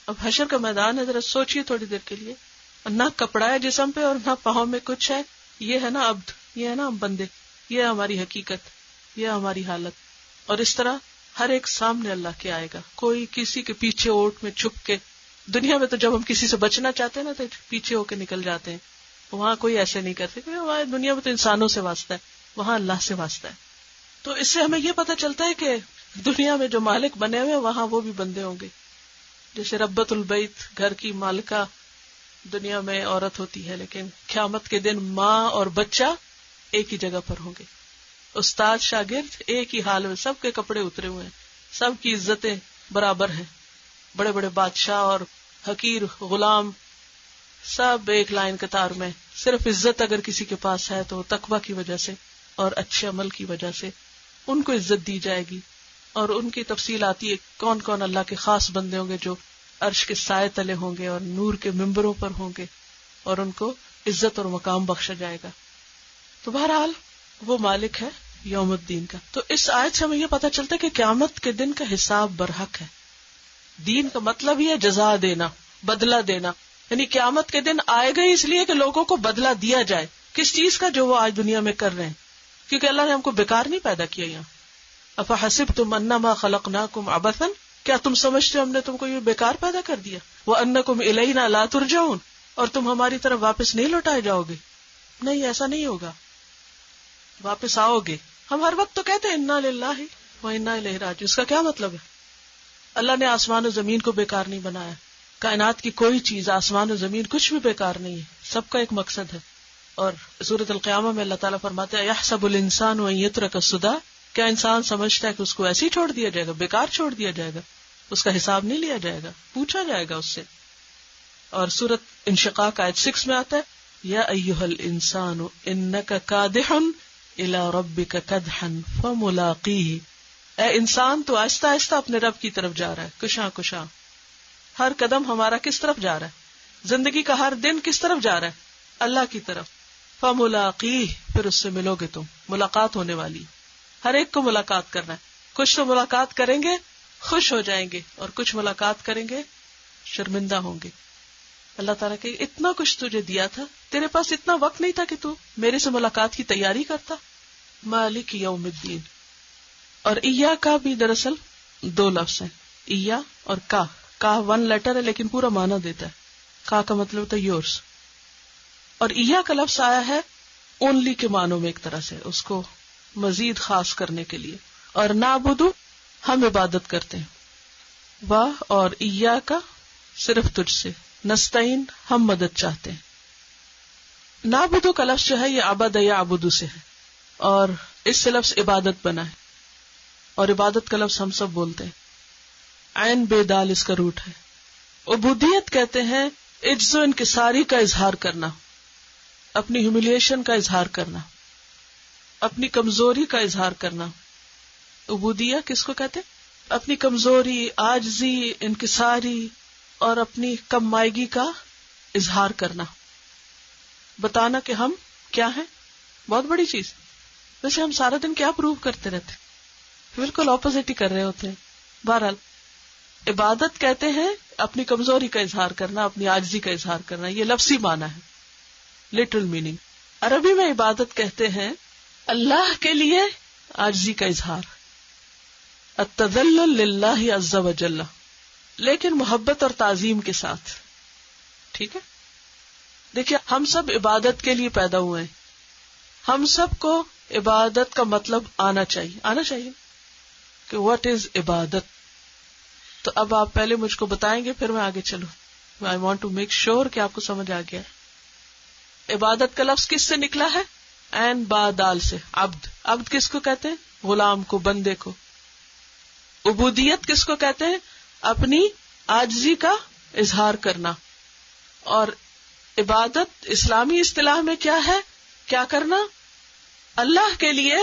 اب حشر کا میدان ہے، ذرا سوچئے تھوڑی دیر کے لیے. نہ کپڑا ہے جسم پہ اور نہ پاؤں میں کچھ ہے. یہ ہے نا عبد، یہ ہے نا ہم بندے، یہ ہماری حقیقت، یہ ہماری حالت. اور اس طرح ہر ایک سامنے اللہ کے آئے گا. کوئی کسی کے پیچھے اوٹ میں چھپ کے. دنیا میں تو جب ہم کسی سے بچنا چاہتے ہیں نا تو پیچھے ہو کے نکل جاتے ہیں. وہاں کوئی ایسے نہیں کرتے، کیونکہ ہمارے دنیا میں تو انسانوں سے واسطہ ہے، وہاں اللہ سے واسطہ ہے. تو اس سے ہمیں یہ پتہ چلتا ہے کہ دنیا میں جو مالک بنے ہوئے وہاں وہ بھی بندے ہوں گے. جیسے ربۃ البیت، گھر کی مالکہ دنیا میں عورت ہوتی ہے، لیکن قیامت کے دن ماں اور بچہ ایک ہی جگہ پر ہوں گے. استاد شاگرد ایک ہی حال میں، سب کے کپڑے اترے ہوئے ہیں، سب کی عزتیں برابر ہیں. بڑے بڑے بادشاہ اور حقیر غلام سب ایک لائن قطار میں. صرف عزت اگر کسی کے پاس ہے تو تقویٰ کی وجہ سے اور اچھے عمل کی وجہ سے ان کو عزت دی جائے گی. اور ان کی تفصیل آتی ہے کون کون اللہ کے خاص بندے ہوں گے جو عرش کے سائے تلے ہوں گے اور نور کے ممبروں پر ہوں گے اور ان کو عزت اور مقام بخشا جائے گا. تو بہرحال وہ مالک ہے یوم الدین کا. تو اس آیت سے ہمیں یہ پتہ چلتا ہے کہ قیامت کے دن کا حساب برحق ہے. دین کا مطلب ہی ہے جزا دینا، بدلہ دینا. یعنی قیامت کے دن آئے گا اس لیے کہ لوگوں کو بدلہ دیا جائے. کس چیز کا؟ جو وہ آج دنیا میں کر رہے ہیں. کیونکہ اللہ نے ہم کو بیکار نہیں پیدا کیا. یہاں افحسبتم انما خلقناکم عبثا، کیا تم سمجھتے ہو ہم نے تم کو یہ بیکار پیدا کر دیا؟ وانکم الینا لا ترجعون، اور تم ہماری طرف واپس نہیں لوٹائے جاؤ گے. نہیں، ایسا نہیں ہوگا، واپس آؤ گے. ہم ہر وقت تو کہتے ہیں انا للہ و انا الیہ راجعون. اس کا کیا مطلب ہے؟ اللہ نے آسمان و زمین کو بیکار نہیں بنایا. کائنات کی کوئی چیز، آسمان و زمین کچھ بھی بیکار نہیں ہے، سب کا ایک مقصد ہے. اور سورۃ القیامہ میں اللہ تعالیٰ فرماتے ہیں یحسب الانسان ان یترک سدی، کیا انسان سمجھتا ہے کہ اس کو ایسے ہی چھوڑ دیا جائے گا، بیکار چھوڑ دیا جائے گا؟ اس کا حساب نہیں لیا جائے گا، پوچھا جائے گا اس سے. اور سورۃ انشقاق آیت 6 میں آتا ہے یا ایھا الانسان انک کادح الی ربک کدحا فملاقیہ. اے انسان تو آہستہ آہستہ اپنے رب کی طرف جا رہا ہے، کشاں کشاں. ہر قدم ہمارا کس طرف جا رہا ہے؟ زندگی کا ہر دن کس طرف جا رہا ہے؟ اللہ کی طرف. فملاقیہ، پھر اس سے ملو گے تم، ملاقات ہونے والی. ہر ایک کو ملاقات کرنا ہے. کچھ تو ملاقات کریں گے خوش ہو جائیں گے اور کچھ ملاقات کریں گے شرمندہ ہوں گے. اللہ تعالیٰ کہ اتنا کچھ تجھے دیا تھا، تیرے پاس اتنا وقت نہیں تھا کہ تو میرے سے ملاقات کی تیاری کرتا. مالک یوم الدین. اور ایا کا بھی دراصل 2 لفظ ہیں، ایا اور کا. 1 لیٹر ہے لیکن پورا معنی دیتا ہے. کا مطلب ہوتا ہے یورس. اور ایا کا لفظ آیا ہے اونلی کے معنوں میں، ایک طرح سے اس کو مزید خاص کرنے کے لیے. اور نعبدو، ہم عبادت کرتے ہیں. واہ اور ایا کا صرف تجھ سے. نستعین، ہم مدد چاہتے ہیں. نعبدو کا لفظ جو ہے یہ عبد یعبدو سے ہے اور اس سے لفظ عبادت بنا ہے. اور عبادت کا لفظ ہم سب بولتے ہیں. عین بے دال اس کا روٹ ہے. عبودیت کہتے ہیں عجز و انکساری کا اظہار کرنا، اپنی ہیوملیشن کا اظہار کرنا، اپنی کمزوری کا اظہار کرنا. عبودیہ کس کو کہتے ہیں؟ اپنی کمزوری، عاجزی، انکساری اور اپنی کم مائگی کا اظہار کرنا، بتانا کہ ہم کیا ہیں. بہت بڑی چیز. ویسے ہم سارا دن کیا پروو کرتے رہتے، بالکل اپوزٹ ہی کر رہے ہوتے ہیں. بہرحال عبادت کہتے ہیں اپنی کمزوری کا اظہار کرنا، اپنی عاجزی کا اظہار کرنا. یہ لفظی معنی ہے، لٹرل میننگ. عربی میں عبادت کہتے ہیں اللہ کے لیے عاجزی کا اظہار، التذلل للہ عز وجل، لیکن محبت اور تعظیم کے ساتھ. ٹھیک ہے؟ دیکھیے ہم سب عبادت کے لیے پیدا ہوئے ہیں. ہم سب کو عبادت کا مطلب آنا چاہیے کہ واٹ از عبادت. تو اب آپ پہلے مجھ کو بتائیں گے پھر میں آگے چلوں. I want to make sure کہ آپ کو سمجھ آ گیا. عبادت کا لفظ کس سے نکلا ہے؟ عین با دال سے. عبد. عبد کس کو کہتے ہیں؟ غلام کو، بندے کو. عبودیت کس کو کہتے ہیں؟ اپنی عاجزی کا اظہار کرنا. اور عبادت اسلامی اصطلاح میں کیا ہے؟ کیا کرنا؟ اللہ کے لیے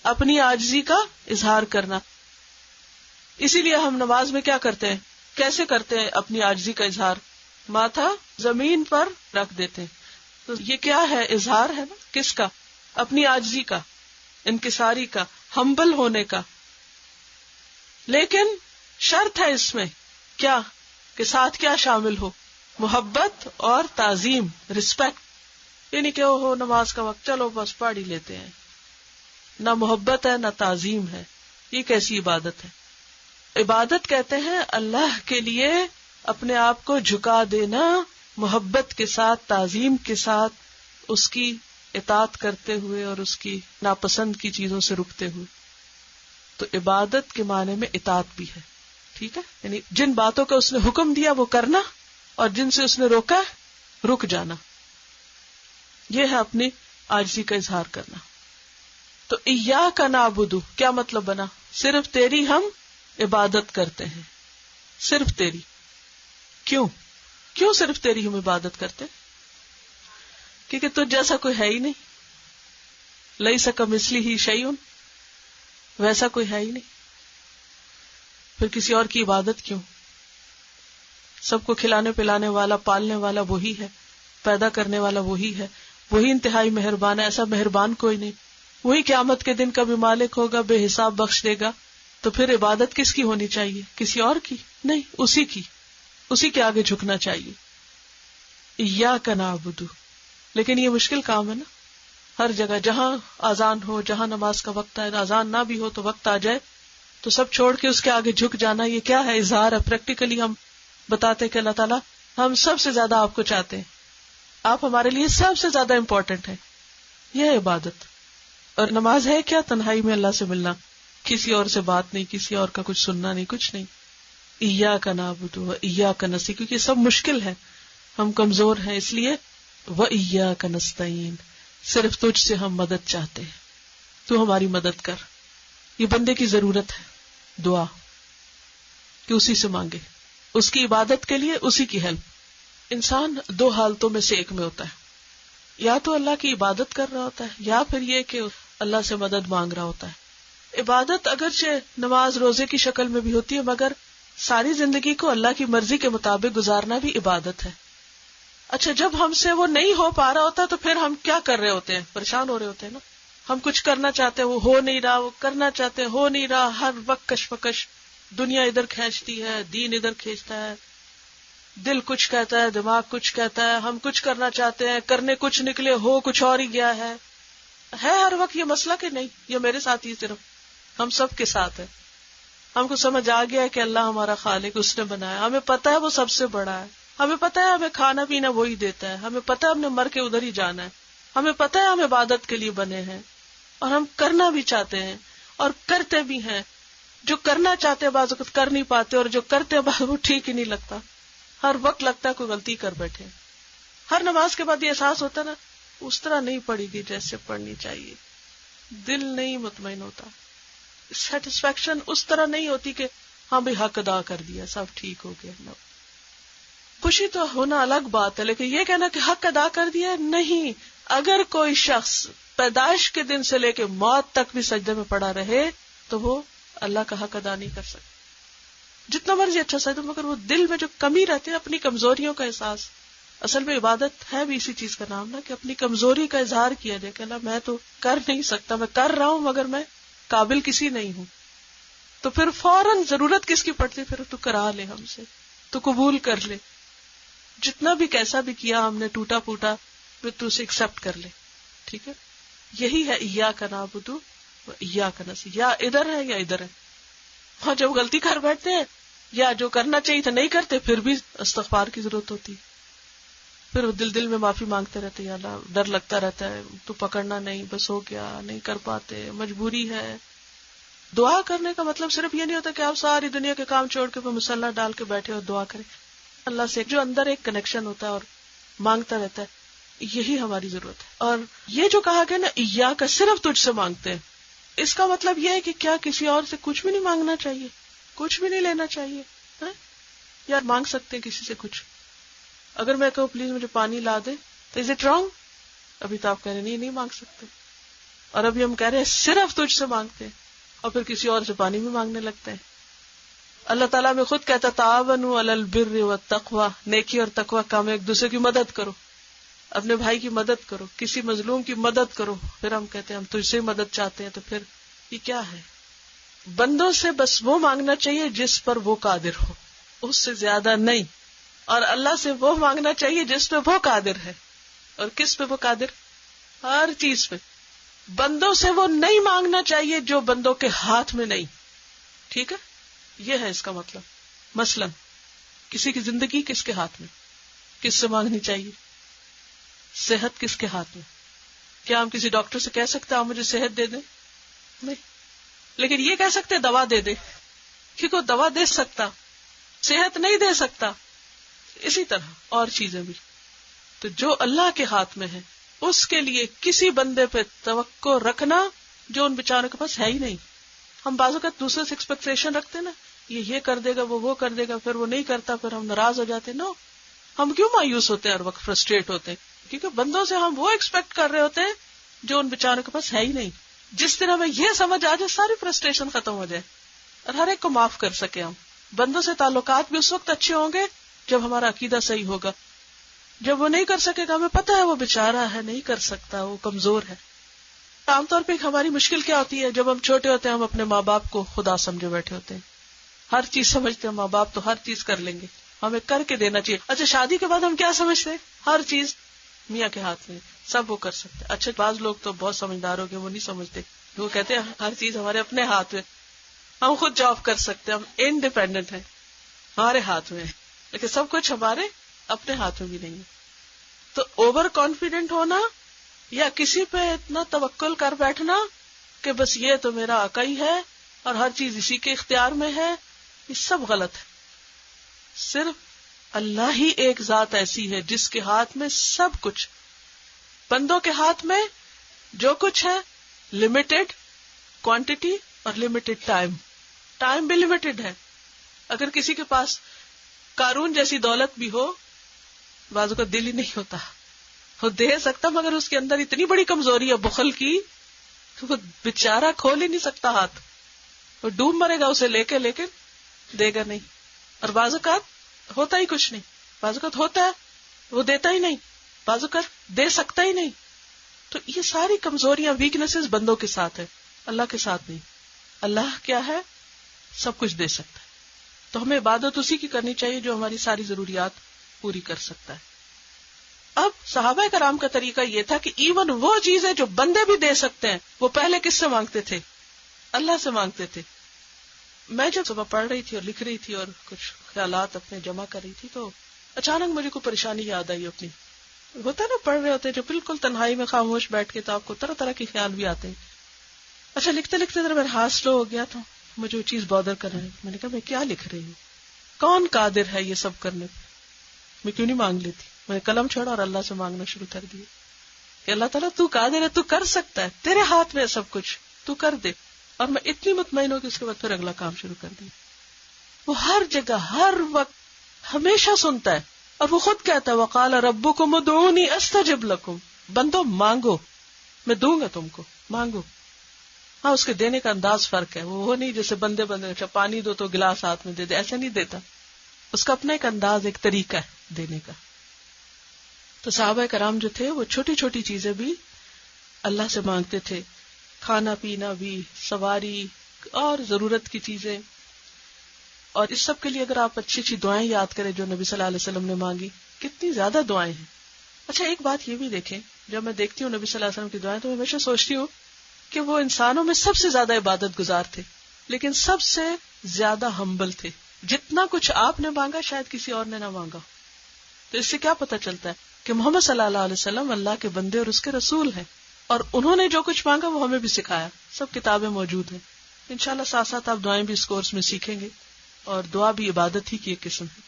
اپنی عاجزی کا اظہار کرنا. اسی لیے ہم نماز میں کیا کرتے ہیں؟ کیسے کرتے ہیں اپنی عاجزی کا اظہار؟ ماتھا زمین پر رکھ دیتے ہیں. تو یہ کیا ہے؟ اظہار ہے نا. کس کا؟ اپنی عاجزی کا. انکساری کا، ہمبل ہونے کا. لیکن شرط ہے اس میں کیا کہ ساتھ کیا شامل ہو؟ محبت اور تعظیم، رسپیکٹ. یعنی کہ ہو نماز کا وقت، چلو بس پڑھ ہی لیتے ہیں. نہ محبت ہے نہ تعظیم ہے. یہ کیسی عبادت ہے؟ عبادت کہتے ہیں اللہ کے لیے اپنے آپ کو جھکا دینا، محبت کے ساتھ، تعظیم کے ساتھ، اس کی اطاعت کرتے ہوئے اور اس کی ناپسند کی چیزوں سے رکتے ہوئے. تو عبادت کے معنی میں اطاعت بھی ہے. ٹھیک ہے، یعنی جن باتوں کا اس نے حکم دیا وہ کرنا، اور جن سے اس نے روکا رک جانا. یہ ہے اپنی عاجزی کا اظہار کرنا. تو ایاک نعبد کیا مطلب بنا؟ صرف تیری ہم عبادت کرتے ہیں، صرف تیری. کیوں صرف تیری ہم عبادت کرتے ہیں؟ کیونکہ تجھ جیسا کوئی ہے ہی نہیں. لیس کمثلہ شیء، ویسا کوئی ہے ہی نہیں. پھر کسی اور کی عبادت کیوں؟ سب کو کھلانے پلانے والا، پالنے والا وہی ہے، پیدا کرنے والا وہی ہے، وہی انتہائی مہربان ہے. ایسا مہربان کوئی نہیں. وہی قیامت کے دن کا بھی مالک ہوگا، بے حساب بخش دے گا. تو پھر عبادت کس کی ہونی چاہیے؟ کسی اور کی نہیں، اسی کی، اسی کے آگے جھکنا چاہیے. ایاک نعبد. لیکن یہ مشکل کام ہے نا. ہر جگہ جہاں اذان ہو، جہاں نماز کا وقت آئے، اذان نہ بھی ہو تو وقت آ جائے تو سب چھوڑ کے اس کے آگے جھک جانا. یہ کیا ہے؟ اظہار ہے. پریکٹیکلی ہم بتاتے کہ اللہ تعالیٰ ہم سب سے زیادہ آپ کو چاہتے ہیں، آپ ہمارے لیے سب سے زیادہ امپورٹنٹ ہے. یہ ہے عبادت. اور نماز ہے کیا؟ تنہائی میں اللہ سے ملنا، کسی اور سے بات نہیں، کسی اور کا کچھ سننا نہیں، کچھ نہیں. ایاک نعبد و ایاک نستعین، کیونکہ سب مشکل ہے، ہم کمزور ہیں، اس لیے و ایاک نستعین، صرف تجھ سے ہم مدد چاہتے ہیں، تو ہماری مدد کر. یہ بندے کی ضرورت ہے، دعا کہ اسی سے مانگے، اس کی عبادت کے لیے اسی کی ہیلپ. انسان دو حالتوں میں سے ایک میں ہوتا ہے، یا تو اللہ کی عبادت کر رہا ہوتا ہے، یا پھر یہ کہ اللہ سے مدد مانگ رہا ہوتا ہے. عبادت اگرچہ نماز روزے کی شکل میں بھی ہوتی ہے، مگر ساری زندگی کو اللہ کی مرضی کے مطابق گزارنا بھی عبادت ہے. اچھا، جب ہم سے وہ نہیں ہو پا رہا ہوتا تو پھر ہم کیا کر رہے ہوتے ہیں؟ پریشان ہو رہے ہوتے ہیں نا. ہم کچھ کرنا چاہتے ہیں، وہ ہو نہیں رہا، وہ کرنا چاہتے ہیں، ہو نہیں رہا. ہر وقت کشمکش، دنیا ادھر کھینچتی ہے، دین ادھر کھینچتا ہے، دل کچھ کہتا ہے، دماغ کچھ کہتا ہے. ہم کچھ کرنا چاہتے ہیں، کرنے کچھ نکلے، ہو کچھ اور ہی گیا ہے ہر وقت یہ مسئلہ کہ نہیں یہ میرے ساتھ ہی، صرف ہم سب کے ساتھ ہے. ہم کو سمجھ آ گیا ہے کہ اللہ ہمارا خالق، اس نے بنایا، ہمیں پتا ہے وہ سب سے بڑا ہے، ہمیں پتا ہے ہمیں کھانا پینا وہی دیتا ہے، ہمیں پتا ہے ہم نے مر کے ادھر ہی جانا ہے، ہمیں پتا ہے ہم عبادت کے لیے بنے ہیں، اور ہم کرنا بھی چاہتے ہیں اور کرتے بھی ہیں. جو کرنا چاہتے ہیں بعض وقت کر نہیں پاتے، اور جو کرتے ہیں بعض وہ ٹھیک ہی نہیں لگتا. ہر وقت لگتا ہے کوئی غلطی کر بیٹھے. ہر نماز کے بعد یہ احساس ہوتا ہے نا، اس طرح نہیں پڑھی گئی جیسے پڑھنی چاہیے، دل نہیں مطمئن ہوتا، سیٹسفیکشن اس طرح نہیں ہوتی کہ ہاں بھی حق ادا کر دیا، سب ٹھیک ہو گیا. خوشی تو ہونا الگ بات ہے، لیکن یہ کہنا کہ حق ادا کر دیا نہیں. اگر کوئی شخص پیدائش کے دن سے لے کے موت تک بھی سجدے میں پڑا رہے تو وہ اللہ کا حق ادا نہیں کر سکتا، جتنا مرضی اچھا سجدہ، مگر وہ دل میں جو کمی رہتی ہے، اپنی کمزوریوں کا احساس. اصل میں عبادت ہے بھی اسی چیز کا نام نا، کہ اپنی کمزوری کا اظہار کیا جائے کہ اللہ میں تو کر نہیں سکتا، میں کر رہا ہوں مگر میں قابل کسی نہیں ہوں. تو پھر فوراً ضرورت کس کی پڑتی؟ پھر تو کرا لے ہم سے، تو قبول کر لے، جتنا بھی کیسا بھی کیا ہم نے ٹوٹا پھوٹا، پھر تو اسے ایکسپٹ کر لے. ٹھیک ہے، یہی ہے ایاک نعبد و ایاک نستعین. یا ادھر ہے یا ادھر ہے. ہاں جب غلطی کر بیٹھتے ہیں یا جو کرنا چاہیے تھا نہیں کرتے، پھر بھی استغفار کی ضرورت ہوتی. پھر وہ دل میں معافی مانگتے رہتے، یا اللہ ڈر لگتا رہتا ہے، تو پکڑنا نہیں، بس ہو گیا، نہیں کر پاتے، مجبوری ہے. دعا کرنے کا مطلب صرف یہ نہیں ہوتا کہ آپ ساری دنیا کے کام چھوڑ کے مصلی ڈال کے بیٹھے اور دعا کریں. اللہ سے جو اندر ایک کنیکشن ہوتا ہے اور مانگتا رہتا ہے، یہی ہماری ضرورت ہے. اور یہ جو کہا گیا نا ایاک، صرف تجھ سے مانگتے ہیں، اس کا مطلب یہ ہے کہ کیا کسی اور سے کچھ بھی نہیں مانگنا چاہیے، کچھ بھی نہیں لینا چاہیے؟ یار مانگ سکتے ہیں کسی سے کچھ. اگر میں کہوں پلیز مجھے پانی لا دے تو از اٹ رانگ؟ ابھی تو آپ کہہ رہے نہیں مانگ سکتے، اور ابھی ہم کہہ رہے ہیں صرف تجھ سے مانگتے ہیں، اور پھر کسی اور سے پانی بھی مانگنے لگتے ہیں. اللہ تعالیٰ میں خود کہتا تعاونوا علی البر والتقوی، نیکی اور تقوی کام، ایک دوسرے کی مدد کرو. اپنے بھائی کی مدد کرو، کسی مظلوم کی مدد کرو، پھر ہم کہتے ہیں ہم تجھ سے مدد چاہتے ہیں، تو پھر یہ کیا ہے؟ بندوں سے بس وہ مانگنا چاہیے جس پر وہ قادر ہو، اس سے زیادہ نہیں، اور اللہ سے وہ مانگنا چاہیے جس پہ وہ قادر ہے. اور کس پہ وہ قادر؟ ہر چیز پہ. بندوں سے وہ نہیں مانگنا چاہیے جو بندوں کے ہاتھ میں نہیں. ٹھیک ہے، یہ ہے اس کا مطلب. مثلا کسی کی زندگی کس کے ہاتھ میں، کس سے مانگنی چاہیے؟ صحت کس کے ہاتھ میں؟ کیا ہم کسی ڈاکٹر سے کہہ سکتے ہیں آپ مجھے صحت دے دیں؟ نہیں. لیکن یہ کہہ سکتے دوا دے دے، کیونکہ وہ دوا دے سکتا، صحت نہیں دے سکتا. اسی طرح اور چیزیں بھی. تو جو اللہ کے ہاتھ میں ہے اس کے لیے کسی بندے پہ توقع رکھنا جو ان بیچاروں کے پاس ہے ہی نہیں. ہم بعض اوقات دوسرے سے ایکسپیکٹیشن رکھتے ہیں نا، یہ کر دے گا، وہ کر دے گا، پھر وہ نہیں کرتا، پھر ہم ناراض ہو جاتے ہیں. نو، ہم کیوں مایوس ہوتے ہیں ہر وقت، فرسٹریٹ ہوتے ہیں؟ کیونکہ بندوں سے ہم وہ ایکسپیکٹ کر رہے ہوتے ہیں جو ان بیچاروں کے پاس ہے ہی نہیں. جس دن ہمیں یہ سمجھ آ جائے ساری فرسٹریشن ختم ہو جائے اور ہر ایک کو معاف کر سکے. ہم بندوں سے تعلقات بھی اس وقت اچھے ہوں گے جب ہمارا عقیدہ صحیح ہوگا. جب وہ نہیں کر سکے گا، ہمیں پتہ ہے وہ بیچارہ ہے، نہیں کر سکتا، وہ کمزور ہے. عام طور پہ ہماری مشکل کیا ہوتی ہے؟ جب ہم چھوٹے ہوتے ہیں ہم اپنے ماں باپ کو خدا سمجھے بیٹھے ہوتے ہیں، ہر چیز سمجھتے ہیں، ماں باپ تو ہر چیز کر لیں گے، ہمیں کر کے دینا چاہیے. اچھا شادی کے بعد ہم کیا سمجھتے ہیں؟ ہر چیز میاں کے ہاتھ میں، سب وہ کر سکتے. اچھا بعض لوگ تو بہت سمجھدار ہو گئے، وہ نہیں سمجھتے، وہ کہتے ہیں ہر چیز ہمارے اپنے ہاتھ میں، ہم خود جاب کر سکتے ہیں، ہم انڈیپینڈنٹ ہیں، ہمارے ہاتھ میں ہے. لیکن سب کچھ ہمارے اپنے ہاتھ میں بھی نہیں ہے. تو اوور کانفیڈنٹ ہونا یا کسی پہ اتنا توکل کر بیٹھنا کہ بس یہ تو میرا آقا ہی ہے اور ہر چیز اسی کے اختیار میں ہے، یہ سب غلط ہے. صرف اللہ ہی ایک ذات ایسی ہے جس کے ہاتھ میں سب کچھ. بندوں کے ہاتھ میں جو کچھ ہے لمیٹڈ کوانٹٹی اور لمیٹڈ ٹائم بھی لمیٹڈ ہے. اگر کسی کے پاس قارون جیسی دولت بھی ہو، بازو کا دل ہی نہیں ہوتا، وہ دے سکتا مگر اس کے اندر اتنی بڑی کمزوری ہے بخل کی، وہ بیچارہ کھول ہی نہیں سکتا ہاتھ، وہ ڈوب مرے گا اسے لے کے، لیکن دے گا نہیں. اور بعض اوقات ہوتا ہی کچھ نہیں، بعض اوقات ہوتا ہے وہ دیتا ہی نہیں، بعض اوقات دے سکتا ہی نہیں. تو یہ ساری کمزوریاں، ویکنیسز بندوں کے ساتھ ہے، اللہ کے ساتھ نہیں. اللہ کیا ہے؟ سب کچھ دے سکتا ہے. تو ہمیں عبادت اسی کی کرنی چاہیے جو ہماری ساری ضروریات پوری کر سکتا ہے. اب صحابہ کرام کا طریقہ یہ تھا کہ ایون وہ چیزیں جو بندے بھی دے سکتے ہیں وہ پہلے کس سے مانگتے تھے؟ اللہ سے مانگتے تھے. میں جب صبح پڑھ رہی تھی اور لکھ رہی تھی اور کچھ خیالات اپنے جمع کر رہی تھی تو اچانک مجھے کوئی پریشانی یاد آئی اپنی. ہوتا ہے نا پڑھ رہے ہوتے جو بالکل تنہائی میں خاموش بیٹھ کے، تو آپ کو طرح طرح کے خیال بھی آتے ہیں. اچھا لکھتے لکھتے ذرا میرا ہاتھ سلو ہو گیا تو مجھے وہ چیز بادر کر رہی. میں نے کہا میں کیا لکھ رہی ہوں؟ کون قادر ہے یہ سب کرنے پہ؟ میں کیوں نہیں مانگ لیتی؟ میں نے قلم چھوڑا اور اللہ سے مانگنا شروع کر دیا کہ اللہ تعالیٰ تو قادر ہے، تو کر سکتا ہے، تیرے ہاتھ میں سب کچھ، تو کر دے. اور میں اتنی مطمئن ہوں کہ اس کے بعد پھر اگلا کام شروع کر دیا. وہ ہر جگہ ہر وقت ہمیشہ سنتا ہے، اور وہ خود کہتا ہے وقال ربکم ادعونی استجب لکم. بندو مانگو میں دوں گا تم کو، مانگو. ہاں اس کے دینے کا انداز فرق ہے، وہ نہیں جیسے بندے اچھا پانی دو تو گلاس ہاتھ میں دے دے، ایسے نہیں دیتا. اس کا اپنا ایک انداز، ایک طریقہ ہے دینے کا. تو صحابہ کرام جو تھے وہ چھوٹی چھوٹی چیزیں بھی اللہ سے مانگتے تھے، کھانا پینا بھی، سواری اور ضرورت کی چیزیں. اور اس سب کے لیے اگر آپ اچھی اچھی دعائیں یاد کریں جو نبی صلی اللہ علیہ وسلم نے مانگی، کتنی زیادہ دعائیں ہیں. اچھا ایک بات یہ بھی دیکھیں، جب میں دیکھتی ہوں نبی صلی اللہ علیہ وسلم کی دعائیں تو میں ہمیشہ سوچتی ہوں کہ وہ انسانوں میں سب سے زیادہ عبادت گزار تھے، لیکن سب سے زیادہ ہمبل تھے. جتنا کچھ آپ نے مانگا شاید کسی اور نے نہ مانگا. تو اس سے کیا پتہ چلتا ہے کہ محمد صلی اللہ علیہ وسلم اللہ کے بندے اور اس کے رسول ہیں، اور انہوں نے جو کچھ مانگا وہ ہمیں بھی سکھایا. سب کتابیں موجود ہیں. انشاءاللہ ساتھ ساتھ آپ دعائیں بھی اس کورس میں سیکھیں گے، اور دعا بھی عبادت ہی کی ایک قسم ہے.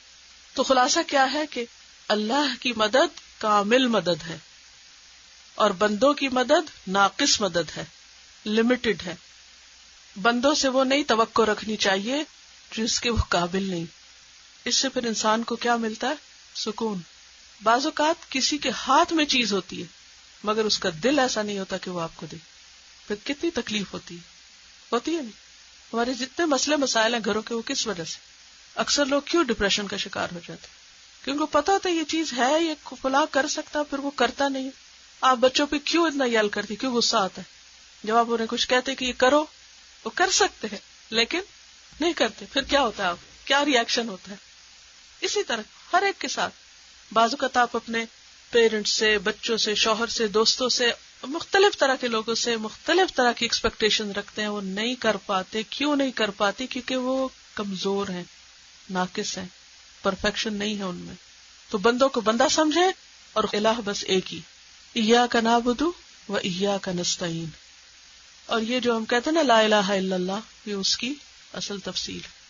تو خلاصہ کیا ہے کہ اللہ کی مدد کامل مدد ہے، اور بندوں کی مدد ناقص مدد ہے، لمیٹڈ ہے. بندوں سے وہ نہیں توقع رکھنی چاہیے جس کے وہ قابل نہیں. اس سے پھر انسان کو کیا ملتا ہے؟ سکون. بعض اوقات کسی کے ہاتھ میں چیز ہوتی ہے مگر اس کا دل ایسا نہیں ہوتا کہ وہ آپ کو دے، پھر کتنی تکلیف ہوتی ہے نہیں. ہمارے جتنے مسئلے مسائل ہیں گھروں کے، وہ کس وجہ سے؟ اکثر لوگ کیوں ڈپریشن کا شکار ہو جاتے ہیں؟ کیونکہ کو پتا ہوتا ہے یہ چیز ہے، یہ فلاں کر سکتا، پھر وہ کرتا نہیں. آپ بچوں پہ کیوں اتنا یل کرتی، کیوں غصہ آتا ہے جب آپ انہیں کچھ کہتے کہ یہ کرو؟ وہ کر سکتے ہیں لیکن نہیں کرتے، پھر کیا ہوتا ہے، آپ کیا ری ایکشن ہوتا ہے؟ اسی طرح ہر ایک کے ساتھ بعض اوقات آپ اپنے پیرنٹس سے، بچوں سے، شوہر سے، دوستوں سے، مختلف طرح کے لوگوں سے مختلف طرح کی ایکسپیکٹیشن رکھتے ہیں. وہ نہیں کر پاتے. کیوں نہیں کر پاتے؟ کیونکہ وہ کمزور ہیں، ناقص ہیں، پرفیکشن نہیں ہے ان میں. تو بندوں کو بندہ سمجھے اور الہ بس ایک ہی، ایاک نعبد و ایاک نستعین. اور یہ جو ہم کہتے ہیں نا لا الہ الا اللہ، یہ اس کی اصل تفصیل ہے.